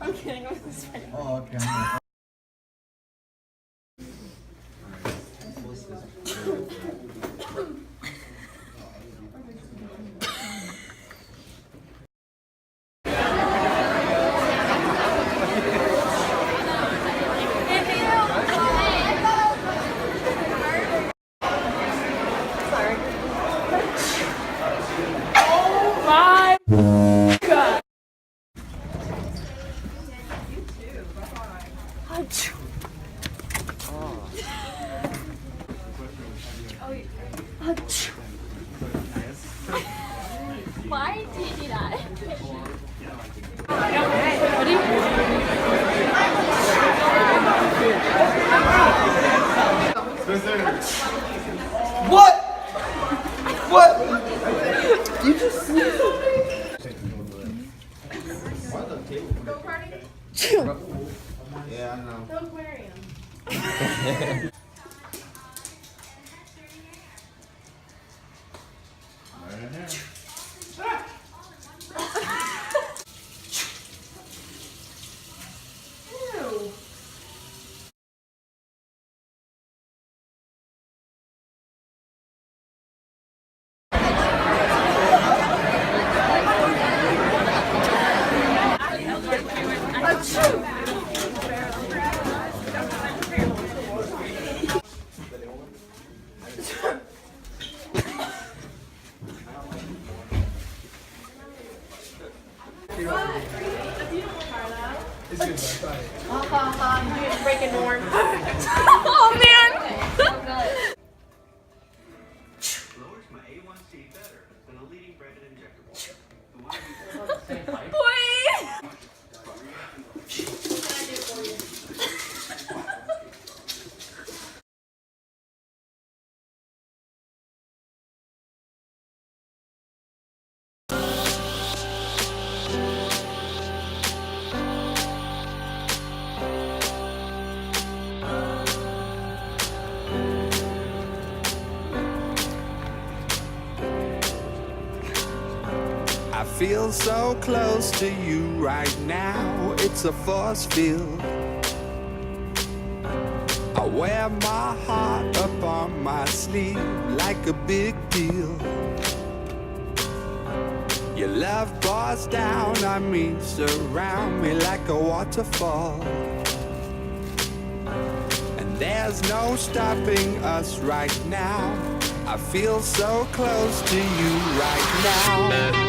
I'm kidding. I'm just kidding. Oh, okay. Why did you do that? What? What? You just Yeah, I know. The aquarium. Breaking norm. Oh man! Lowers my A1C better than a leading branded injectable. Boy! I feel so close to you right now, it's a force field. I wear my heart up on my sleeve like a big deal. Your love pours down on me, surround me like a waterfall. And there's no stopping us right now. I feel so close to you right now.